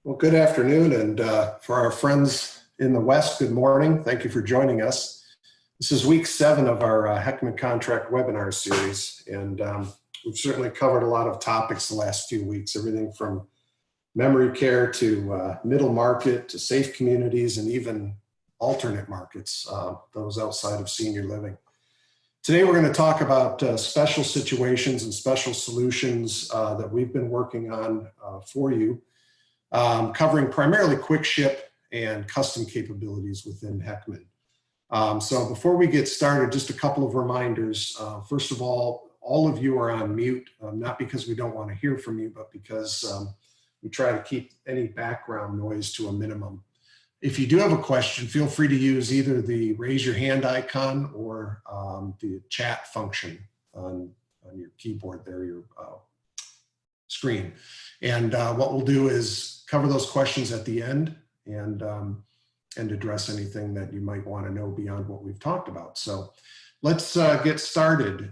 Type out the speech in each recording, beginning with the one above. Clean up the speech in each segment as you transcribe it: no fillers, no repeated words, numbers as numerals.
Well, good afternoon, and for our friends in the West, good morning. Thank you for joining us. This is week 7 of our Heckman Contract webinar series, and we've certainly covered a lot of topics the last few weeks, everything from memory care to middle market to safe communities and even alternate markets, those outside of senior living. Today, we're going to talk about special situations and special solutions that we've been working on for you. Covering primarily quick ship and custom capabilities within Heckman. So before we get started, just a couple of reminders. First of all of you are on mute, not because we don't want to hear from you, but because we try to keep any background noise to a minimum. If you do have a question, feel free to use either the raise your hand icon or the chat function on your keyboard there, your screen. And what we'll do is cover those questions at the end and address anything that you might want to know beyond what we've talked about. So let's get started.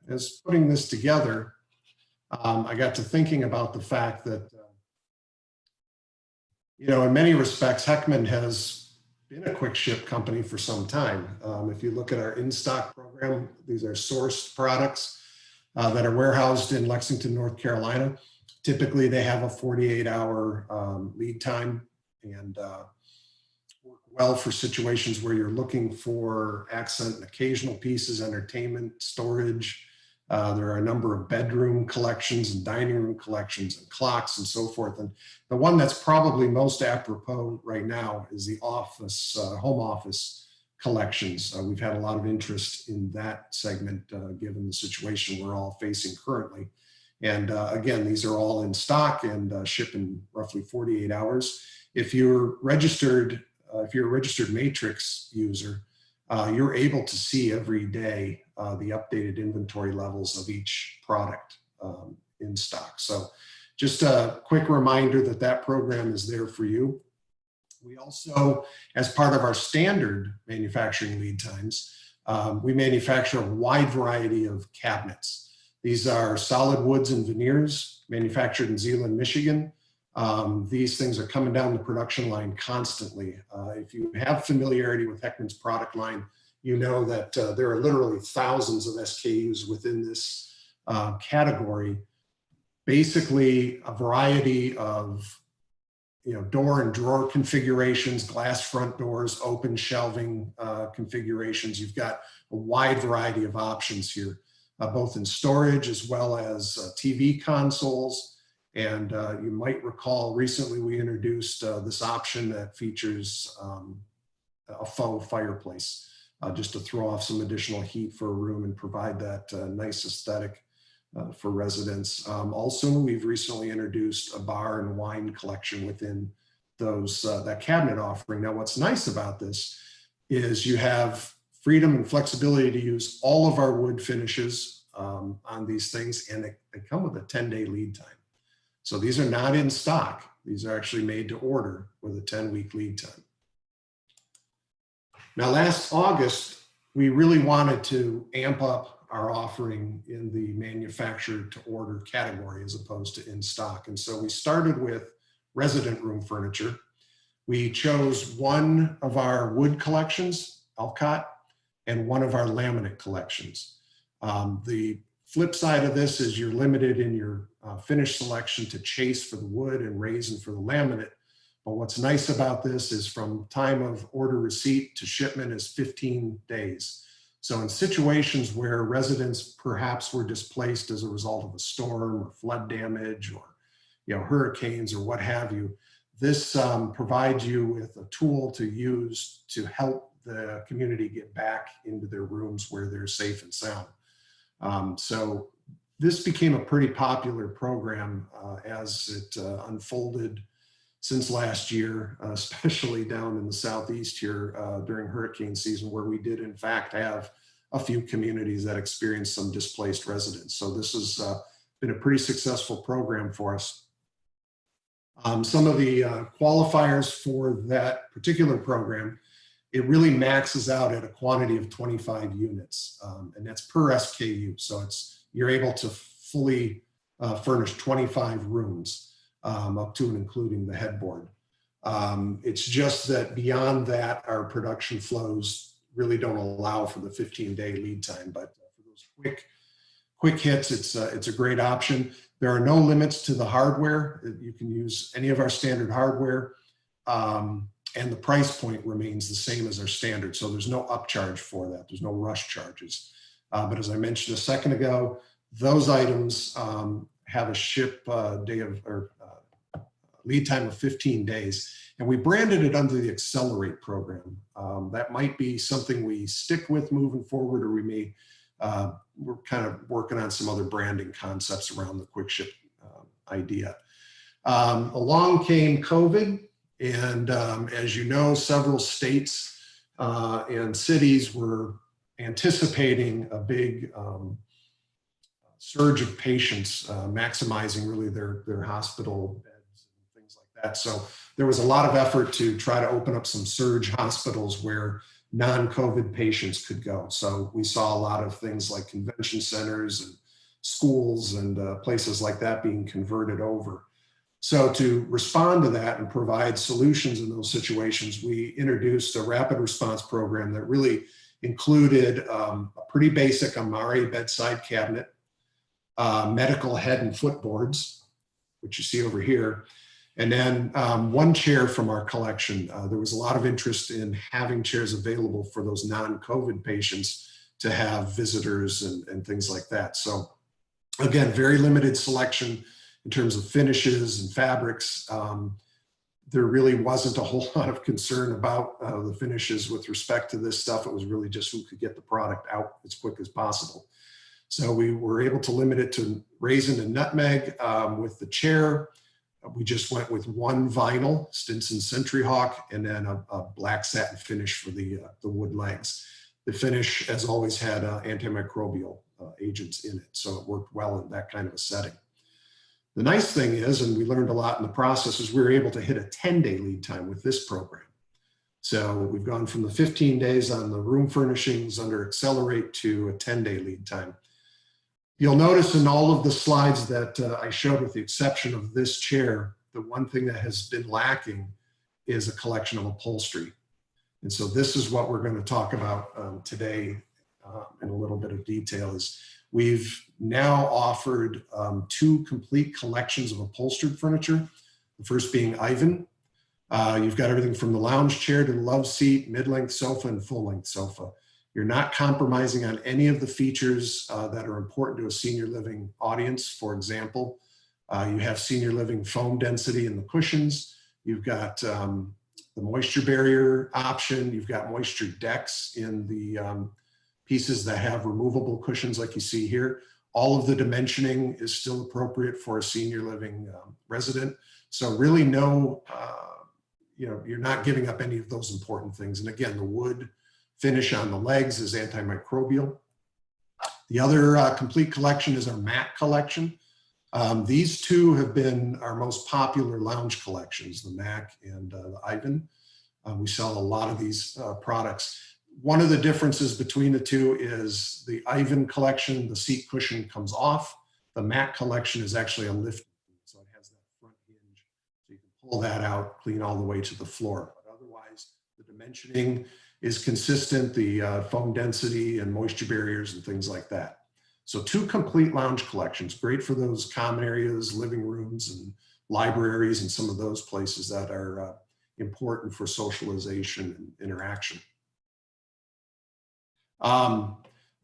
As putting this together, I got to thinking about the fact that, in many respects, Heckman has been a quick ship company for some time. If you look at our in-stock program, these are sourced products that are warehoused in Lexington, North Carolina. Typically, they have a 48-hour lead time and work well for situations where you're looking for accent and occasional pieces, entertainment, storage. There are a number of bedroom collections and dining room collections and clocks and so forth. And the one that's probably most apropos right now is the office, home office collections. We've had a lot of interest in that segment given the situation we're all facing currently. And again, these are all in stock and ship in roughly 48 hours. If you're registered, if you're a registered Matrix user, you're able to see every day the updated inventory levels of each product in stock. So just a quick reminder that that program is there for you. We also, as part of our standard manufacturing lead times, we manufacture a wide variety of cabinets. These are solid woods and veneers manufactured in Zeeland, Michigan. These things are coming down the production line constantly. If you have familiarity with Heckman's product line, you know that there are literally thousands of SKUs within this category. Basically, a variety of door and drawer configurations, glass front doors, open shelving configurations. You've got a wide variety of options here, both in storage as well as TV consoles. And you might recall recently we introduced this option that features a faux fireplace, just to throw off some additional heat for a room and provide that nice aesthetic for residents. Also, we've recently introduced a bar and wine collection within those that cabinet offering. Now, what's nice about this is you have freedom and flexibility to use all of our wood finishes on these things, and they come with a 10-day lead time. So these are not in stock. These are actually made to order with a 10-week lead time. Now, last August, we really wanted to amp up our offering in the manufactured to order category as opposed to in stock. And so we started with resident room furniture. We chose one of our wood collections, Alcott, and one of our laminate collections. The flip side of this is you're limited in your finish selection to chase for the wood and raisin for the laminate. But what's nice about this is from time of order receipt to shipment is 15 days. So in situations where residents perhaps were displaced as a result of a storm or flood damage or hurricanes or what have you, this provides you with a tool to use to help the community get back into their rooms where they're safe and sound. So this became a pretty popular program as it unfolded since last year, especially down in the Southeast here during hurricane season, where we did in fact have a few communities that experienced some displaced residents. So this has been a pretty successful program for us. Some of the qualifiers for that particular program, it really maxes out at a quantity of 25 units, and that's per SKU. So you're able to fully furnish 25 rooms. up to and including the headboard. It's just that beyond that, our production flows really don't allow for the 15-day lead time, but for those quick hits, it's a great option. There are no limits to the hardware. You can use any of our standard hardware, and the price point remains the same as our standard. So there's no upcharge for that. There's no rush charges. But as I mentioned a second ago, those items have a ship lead time of 15 days. And we branded it under the Accelerate program. That might be something we stick with moving forward, or we may, we're kind of working on some other branding concepts around the quick ship idea. Along came COVID, and as you know, several states and cities were anticipating a big surge of patients, maximizing really their hospital beds and things like that. So there was a lot of effort to try to open up some surge hospitals where non-COVID patients could go. So we saw a lot of things like convention centers and schools and places like that being converted over. So to respond to that and provide solutions in those situations, we introduced a rapid response program that really included a pretty basic Amari bedside cabinet, medical head and foot boards, which you see over here, and then one chair from our collection. There was a lot of interest in having chairs available for those non-COVID patients to have visitors and things like that. So again, very limited selection in terms of finishes and fabrics. There really wasn't a whole lot of concern about the finishes with respect to this stuff. It was really just who could get the product out as quick as possible. So we were able to limit it to raisin and nutmeg. With the chair, we just went with one vinyl, Stinson Sentry Hawk, and then a black satin finish for the wood legs. The finish, as always, had antimicrobial agents in it, so it worked well in that kind of a setting. The nice thing is, and we learned a lot in the process, is we were able to hit a 10-day lead time with this program. So we've gone from the 15 days on the room furnishings under Accelerate to a 10-day lead time. You'll notice in all of the slides that I showed, with the exception of this chair, the one thing that has been lacking is a collection of upholstery. And so this is what we're going to talk about today in a little bit of detail. Is we've now offered 2 complete collections of upholstered furniture. The first being Ivan. You've got everything from the lounge chair to the love seat, mid-length sofa, and full-length sofa. You're not compromising on any of the features that are important to a senior living audience. For example, you have senior living foam density in the cushions. You've got the moisture barrier option. You've got moisture decks in the pieces that have removable cushions like you see here. All of the dimensioning is still appropriate for a senior living resident. So really no, you're not giving up any of those important things. And again, the wood finish on the legs is antimicrobial. The other complete collection is our MAC collection. These 2 have been our most popular lounge collections, the MAC and the Ivan. We sell a lot of these products. One of the differences between the 2 is the Ivan collection, the seat cushion comes off. The MAC collection is actually a lift, so it has that front hinge. So you can pull that out, clean all the way to the floor. But otherwise, the dimensioning is consistent, the foam density and moisture barriers and things like that. So 2 complete lounge collections, great for those common areas, living rooms and libraries and some of those places that are important for socialization and interaction.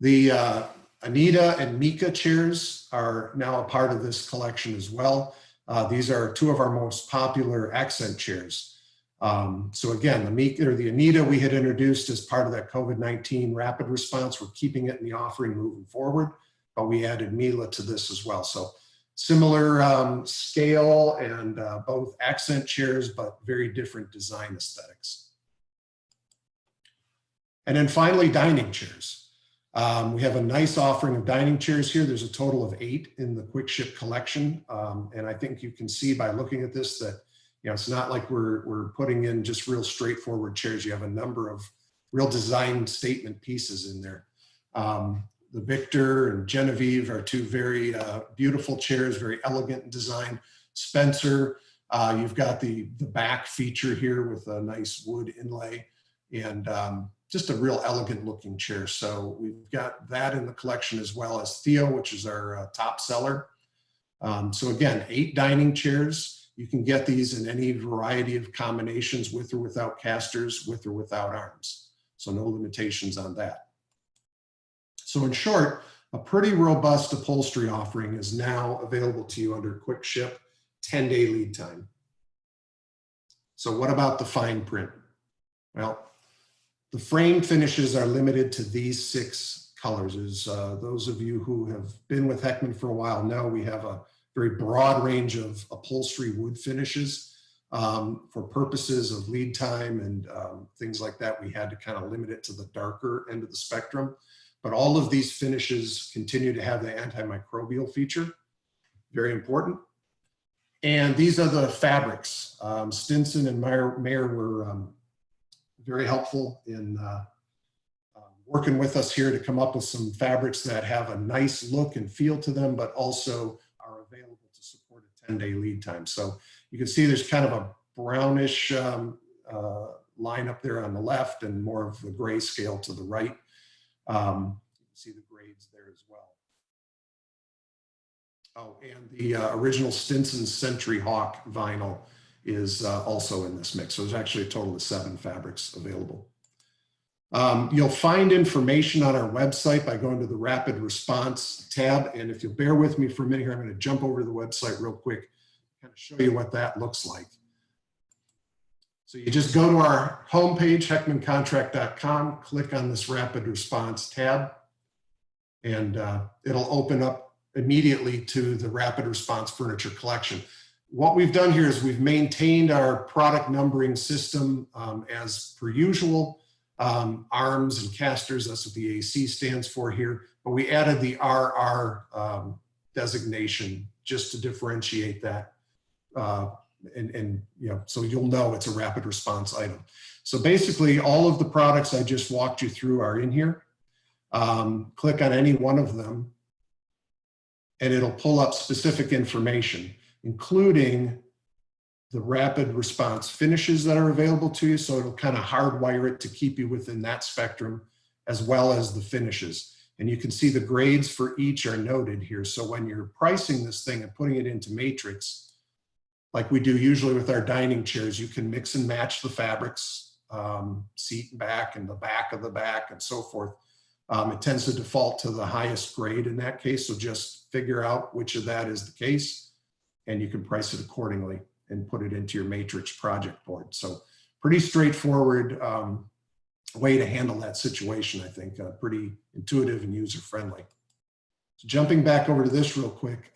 The Anita and Mika chairs are now a part of this collection as well. These are 2 of our most popular accent chairs. So again, the Mika or the Anita we had introduced as part of that COVID-19 rapid response. We're keeping it in the offering moving forward, but we added Mila to this as well. So similar scale and both accent chairs, but very different design aesthetics. And then finally, dining chairs. We have a nice offering of dining chairs here. There's a total of 8 in the Quick Ship collection. And I think you can see by looking at this that it's not like we're putting in just real straightforward chairs. You have a number of real design statement pieces in there. The Victor and Genevieve are 2 very beautiful chairs, very elegant in design. Spencer. You've got the back feature here with a nice wood inlay and just a real elegant looking chair. So we've got that in the collection, as well as Theo, which is our top seller. So again, 8 dining chairs. You can get these in any variety of combinations, with or without casters, with or without arms. So no limitations on that. So in short, a pretty robust upholstery offering is now available to you under quick ship, 10-day lead time. So what about the fine print? Well, the frame finishes are limited to these 6 colors. As those of you who have been with Heckman for a while know, we have a very broad range of upholstery wood finishes. For purposes of lead time and things like that, we had to kind of limit it to the darker end of the spectrum. But all of these finishes continue to have the antimicrobial feature, very important. And these are the fabrics. Stinson and Mayer were very helpful in working with us here to come up with some fabrics that have a nice look and feel to them, but also are available to support a 10-day lead time. So you can see there's kind of a brownish line up there on the left and more of the gray scale to the right. You can see the grades there as well. Oh, and the original Stinson Century Hawk vinyl is also in this mix. So there's actually a total of 7 fabrics available. You'll find information on our website by going to the Rapid Response tab. And if you'll bear with me for a minute here, I'm going to jump over to the website real quick, kind of show you what that looks like. So you just go to our homepage, heckmancontract.com, click on this Rapid Response tab, and it'll open up immediately to the Rapid Response Furniture Collection. What we've done here is we've maintained our product numbering system as per usual. Arms and casters, that's what the AC stands for here, but we added the RR designation just to differentiate that. And you know, so you'll know it's a rapid response item. So basically all of the products I just walked you through are in here. Click on any one of them and it'll pull up specific information, including the rapid response finishes that are available to you. So it'll kind of hardwire it to keep you within that spectrum, as well as the finishes. And you can see the grades for each are noted here. So when you're pricing this thing and putting it into matrix, like we do usually with our dining chairs, you can mix and match the fabrics, seat and back and the back of the back and so forth. It tends to default to the highest grade in that case. So just figure out which of that is the case and you can price it accordingly and put it into your matrix project board. So pretty straightforward way to handle that situation, I think. Pretty intuitive and user-friendly. So jumping back over to this real quick.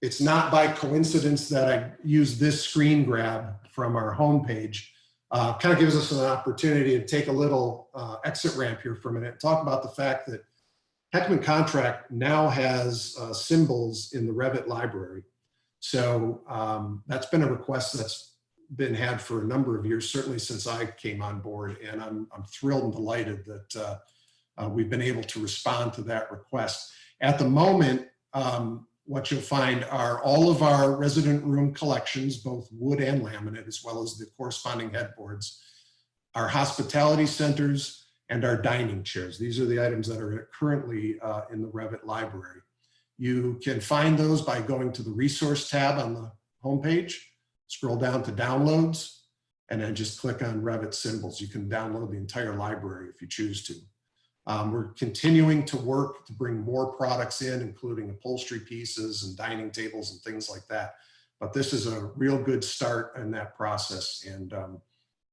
It's not by coincidence that I use this screen grab from our homepage. Kind of gives us an opportunity to take a little exit ramp here for a minute and talk about the fact that Heckman Contract now has symbols in the Revit library. So that's been a request that's been had for a number of years, certainly since I came on board, and I'm thrilled and delighted that we've been able to respond to that request. At the moment, what you'll find are all of our resident room collections, both wood and laminate, as well as the corresponding headboards, our hospitality centers, and our dining chairs. These are the items that are currently in the Revit library. You can find those by going to the resource tab on the homepage, scroll down to downloads, and then just click on Revit symbols. You can download the entire library if you choose to. We're continuing to work to bring more products in, including upholstery pieces and dining tables and things like that. But this is a real good start in that process. And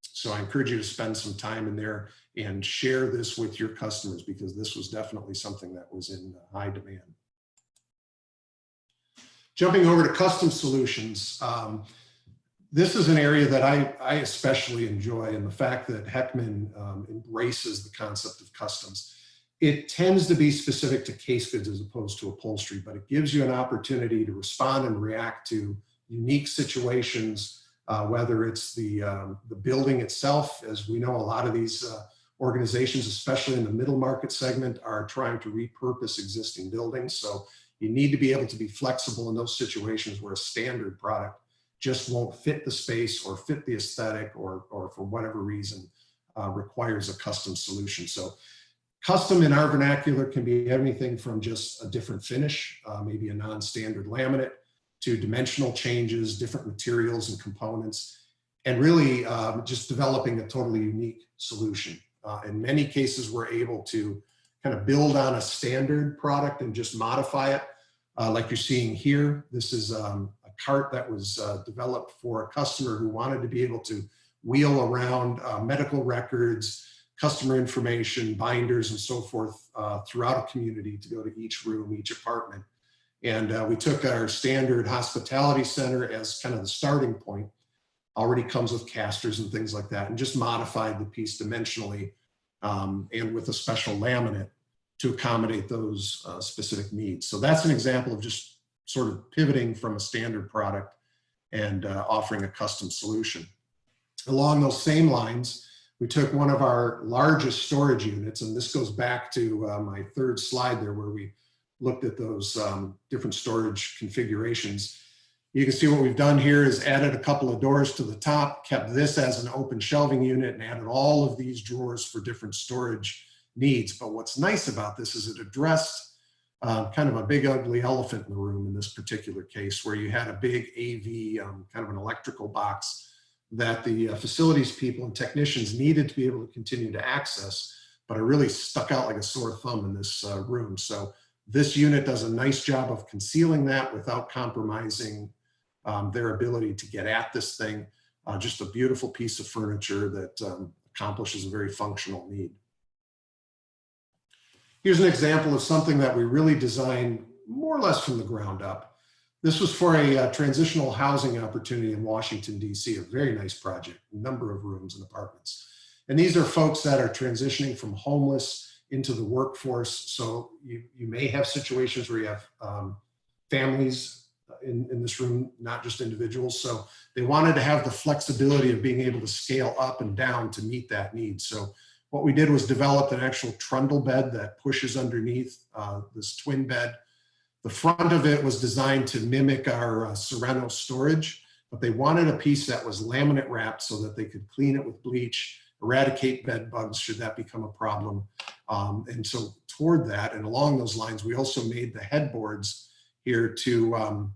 so I encourage you to spend some time in there and share this with your customers, because this was definitely something that was in high demand. Jumping over to custom solutions. This is an area that I especially enjoy, and the fact that Heckman embraces the concept of customs. It tends to be specific to case goods as opposed to upholstery, but it gives you an opportunity to respond and react to unique situations, whether it's the building itself. As we know, a lot of these organizations, especially in the middle market segment, are trying to repurpose existing buildings. So You need to be able to be flexible in those situations where a standard product just won't fit the space or fit the aesthetic, or for whatever reason requires a custom solution. So custom in our vernacular can be anything from just a different finish, maybe a non-standard laminate, to dimensional changes, different materials and components, and really just developing a totally unique solution. In many cases, we're able to kind of build on a standard product and just modify it. Like you're seeing here, this is a cart that was developed for a customer who wanted to be able to wheel around medical records, customer information, binders, and so forth throughout a community to go to each room, each apartment. And we took our standard hospitality center as kind of the starting point. Already comes with casters and things like that, and just modified the piece dimensionally and with a special laminate to accommodate those specific needs. So that's an example of just sort of pivoting from a standard product and offering a custom solution. Along those same lines, we took one of our largest storage units, and this goes back to my third slide there where we looked at those different storage configurations. You can see what we've done here is added a couple of doors to the top, kept this as an open shelving unit, and added all of these drawers for different storage needs. But what's nice about this is it addressed kind of a big ugly elephant in the room in this particular case, where you had a big AV, kind of an electrical box that the facilities people and technicians needed to be able to continue to access, but it really stuck out like a sore thumb in this room. So this unit does a nice job of concealing that without compromising their ability to get at this thing. Just a beautiful piece of furniture that accomplishes a very functional need. Here's an example of something that we really designed more or less from the ground up. This was for a transitional housing opportunity in Washington, D.C., a very nice project, a number of rooms and apartments. And these are folks that are transitioning from homeless into the workforce. So you may have situations where you have families in this room, not just individuals. So they wanted to have the flexibility of being able to scale up and down to meet that need. So what we did was develop an actual trundle bed that pushes underneath this twin bed. The front of it was designed to mimic our Sereno storage, but they wanted a piece that was laminate wrapped so that they could clean it with bleach, eradicate bed bugs should that become a problem. And so toward that and along those lines, we also made the headboards here to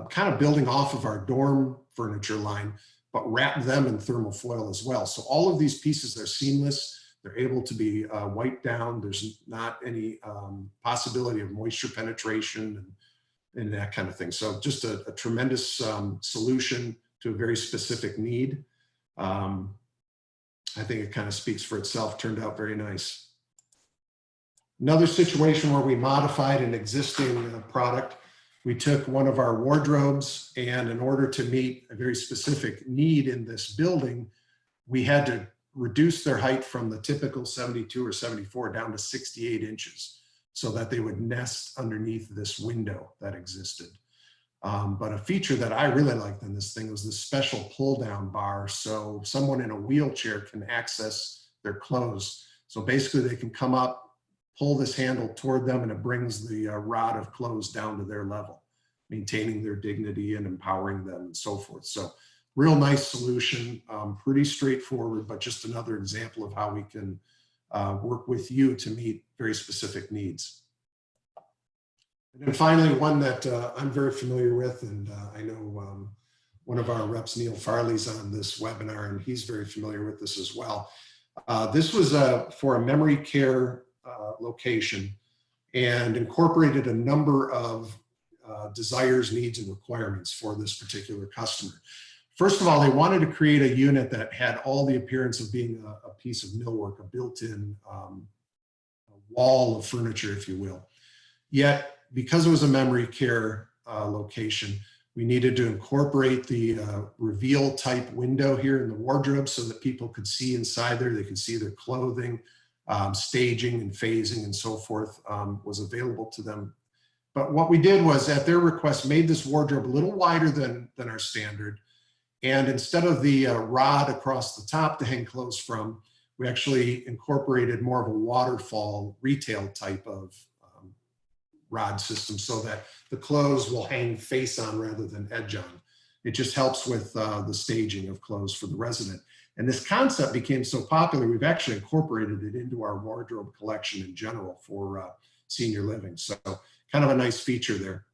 kind of building off of our dorm furniture line, but wrap them in thermal foil as well. So all of these pieces are seamless. They're able to be wiped down. There's not any possibility of moisture penetration and that kind of thing. So just a tremendous solution to a very specific need. I think it kind of speaks for itself, turned out very nice. Another situation where we modified an existing product. We took one of our wardrobes, and in order to meet a very specific need in this building, we had to reduce their height from the typical 72 or 74 down to 68 inches so that they would nest underneath this window that existed. But a feature that I really liked in this thing was this special pull down bar. So someone in a wheelchair can access their clothes. So basically they can come up, pull this handle toward them, and it brings the rod of clothes down to their level, maintaining their dignity and empowering them and so forth. So real nice solution, pretty straightforward, but just another example of how we can work with you to meet very specific needs. And then finally, one that I'm very familiar with, and I know one of our reps, Neil Farley's on this webinar, and he's very familiar with this as well. This was for a memory care location and incorporated a number of desires, needs, and requirements for this particular customer. First of all, they wanted to create a unit that had all the appearance of being a piece of millwork, a built-in wall of furniture, if you will. Yet, because it was a memory care location, we needed to incorporate the reveal type window here in the wardrobe so that people could see inside there. They could see their clothing, staging and phasing and so forth was available to them. But what we did was, at their request, made this wardrobe a little wider than our standard. And instead of the rod across the top to hang clothes from, we actually incorporated more of a waterfall retail type of rod system so that the clothes will hang face on rather than edge on. It just helps with the staging of clothes for the resident. And this concept became so popular, we've actually incorporated it into our wardrobe collection in general for senior living. So kind of a nice feature there.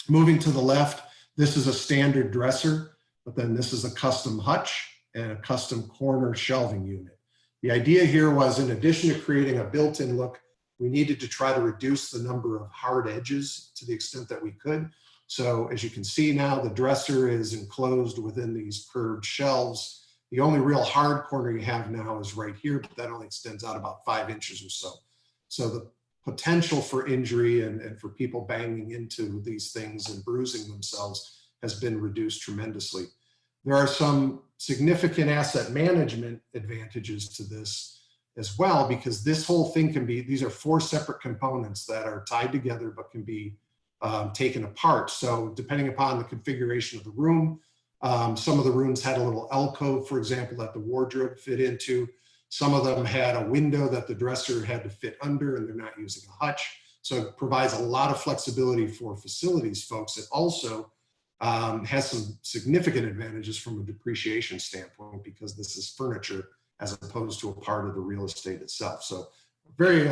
Moving to the left, this is a standard dresser, but then this is a custom hutch and a custom corner shelving unit. The idea here was, in addition to creating a built-in look, we needed to try to reduce the number of hard edges to the extent that we could. So as you can see now, the dresser is enclosed within these curved shelves. The only real hard corner you have now is right here, but that only extends out about 5 inches or so. So the potential for injury and for people banging into these things and bruising themselves has been reduced tremendously. There are some significant asset management advantages to this as well, because this whole thing can be, these are 4 separate components that are tied together but can be taken apart. So depending upon the configuration of the room, some of the rooms had a little alcove, for example, that the wardrobe fit into. Some of them had a window that the dresser had to fit under, and they're not using a hutch. So it provides a lot of flexibility for facilities folks. It also has some significant advantages from a depreciation standpoint, because this is furniture as opposed to a part of the real estate itself. So very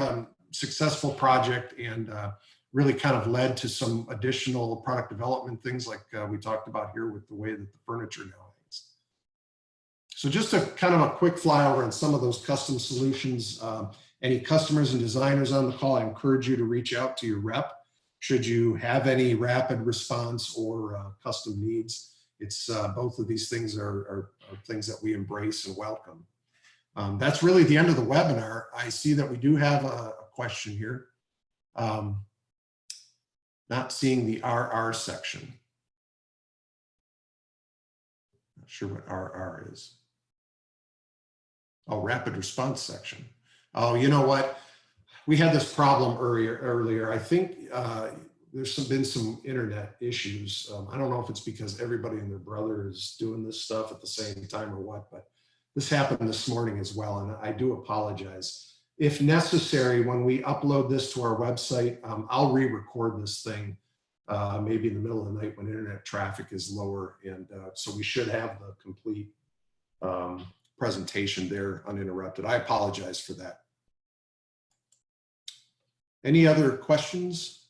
successful project, and really kind of led to some additional product development things like we talked about here with the way that the furniture now hangs. So just a kind of a quick flyover on some of those custom solutions. Any customers and designers on the call, I encourage you to reach out to your rep should you have any rapid response or custom needs. It's both of these things are things that we embrace and welcome. That's really the end of the webinar. I see that we do have a question here. Not seeing the RR section. Not sure what RR is. Oh, rapid response section. Oh, you know what? We had this problem earlier. I think there's been some internet issues. I don't know if it's because everybody and their brother is doing this stuff at the same time or what, but this happened this morning as well, and I do apologize. If necessary, when we upload this to our website, I'll re-record this thing maybe in the middle of the night when internet traffic is lower, and so we should have the complete presentation there uninterrupted. I apologize for that. Any other questions?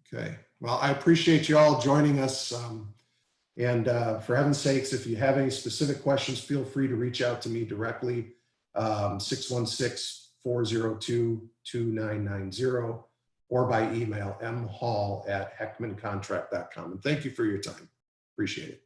Okay, well, I appreciate you all joining us. And for heaven's sakes, if you have any specific questions, feel free to reach out to me directly, 616-402-2990, or by email, mhall@heckmancontract.com. And thank you for your time. Appreciate it.